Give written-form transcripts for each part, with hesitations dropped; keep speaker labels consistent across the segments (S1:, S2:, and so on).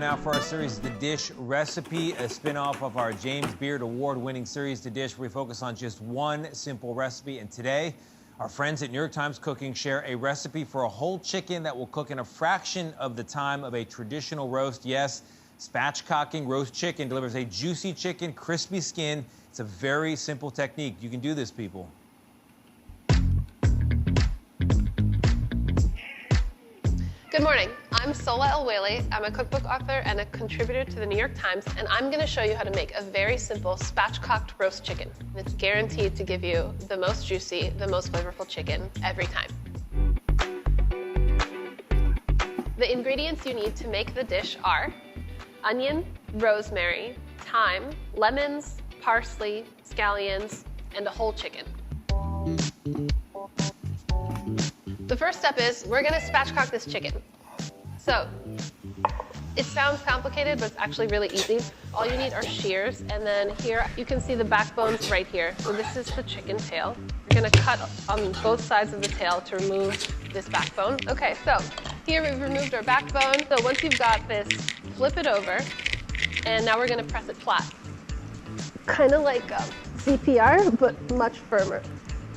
S1: out for our series, The Dish Recipe, a spin-off of our James Beard Award-winning series, The Dish, where we focus on just one simple recipe. And today, our friends at New York Times Cooking share a recipe for a whole chicken that will cook in a fraction of the time of a traditional roast. Yes, spatchcocking roast chicken delivers a juicy chicken, crispy skin. It's a very simple technique. You can do this, people.
S2: Good morning. I'm Sola El-Waylly. I'm a cookbook author and a contributor to the New York Times, and I'm going to show you how to make a very simple spatchcocked roast chicken. It's guaranteed to give you the most juicy, the most flavorful chicken every time. The ingredients you need to make the dish are onion, rosemary, thyme, lemons, parsley, scallions, and a whole chicken. The first step is we're going to spatchcock this chicken. So it sounds complicated, but it's actually really easy. All you need are shears, and then here you can see the backbones right here. So this is the chicken tail. We're going to cut on both sides of the tail to remove this backbone. Okay, so here we've removed our backbone. So once you've got this, flip it over, and now we're going to press it flat. Kind of like CPR, but much firmer.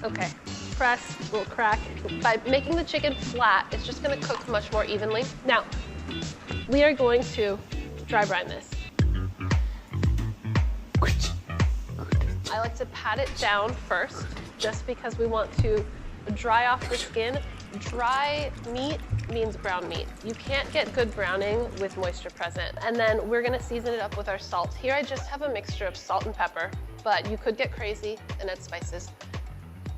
S2: Okay. Press, will crack. By making the chicken flat, it's just going to cook much more evenly. Now, we are going to dry brine this. I like to pat it down first, just because we want to dry off the skin. Dry meat means brown meat. You can't get good browning with moisture present. And then we're going to season it up with our salt. Here I just have a mixture of salt and pepper, but you could get crazy and add spices.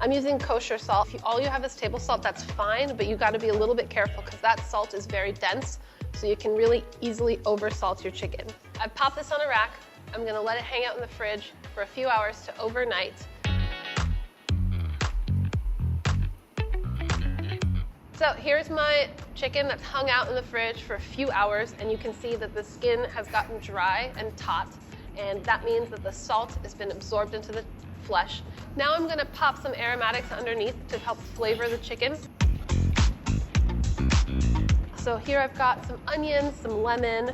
S2: I'm using kosher salt. If all you have is table salt, that's fine, but you got to be a little bit careful because that salt is very dense, so you can really easily oversalt your chicken. I pop this on a rack. I'm going to let it hang out in the fridge for a few hours to overnight. So here's my chicken that's hung out in the fridge for a few hours, and you can see that the skin has gotten dry and taut, and that means that the salt has been absorbed into the flesh. Now I'm going to pop some aromatics underneath to help flavor the chicken. So here I've got some onions, some lemon,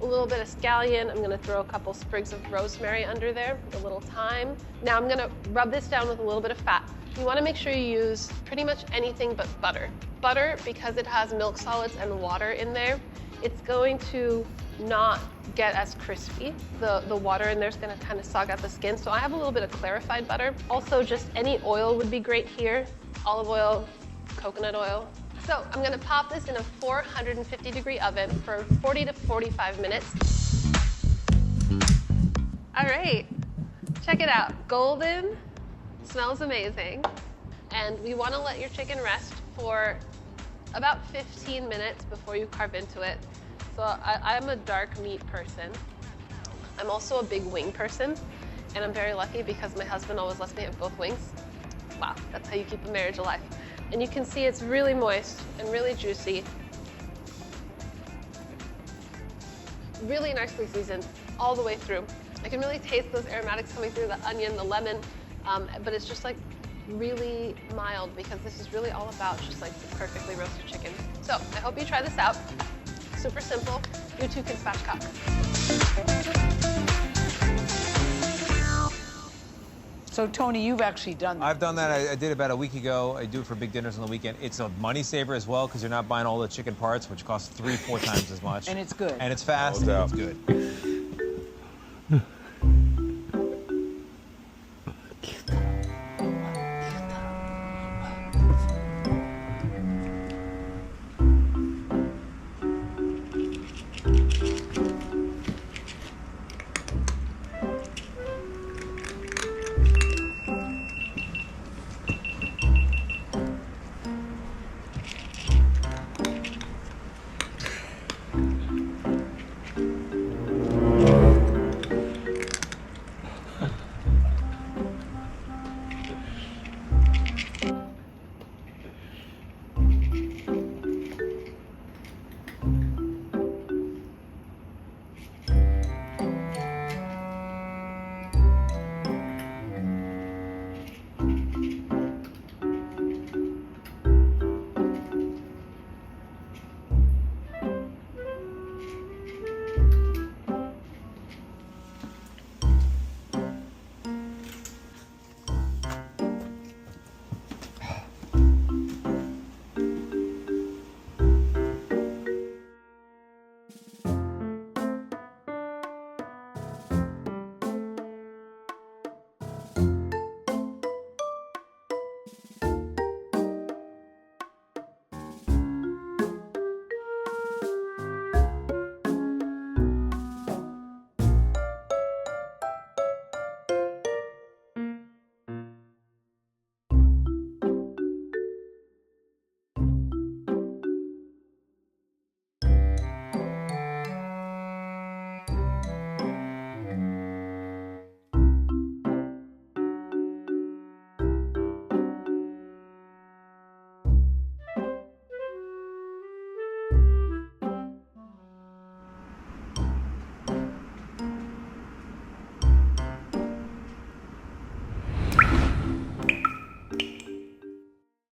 S2: a little bit of scallion. I'm going to throw a couple sprigs of rosemary under there, a little thyme. Now I'm going to rub this down with a little bit of fat. You want to make sure you use pretty much anything but butter. Butter, because it has milk solids and water in there, it's going to not get as crispy. The water in there is going to kind of sog out the skin. So I have a little bit of clarified butter. Also, just any oil would be great here. Olive oil, coconut oil. So I'm going to pop this in a 450-degree oven for 40 to 45 minutes. All right, check it out. Golden, smells amazing. And we want to let your chicken rest for about 15 minutes before you carve into it. So I'm a dark meat person. I'm also a big wing person, and I'm very lucky because my husband always lets me have both wings. Wow, that's how you keep a marriage alive. And you can see it's really moist and really juicy. Really nicely seasoned all the way through. I can really taste those aromatics coming through, the onion, the lemon, but it's just like really mild because this is really all about just like the perfectly roasted chicken. So I hope you try this out. Super simple. You too can spatchcock.
S3: So Tony, you've actually done that.
S1: I've done that. I did about a week ago. I do it for big dinners on the weekend. It's a money saver as well because you're not buying all the chicken parts, which costs 3-4 times as much.
S3: And it's good.
S1: And it's fast.
S4: No
S1: And it's good.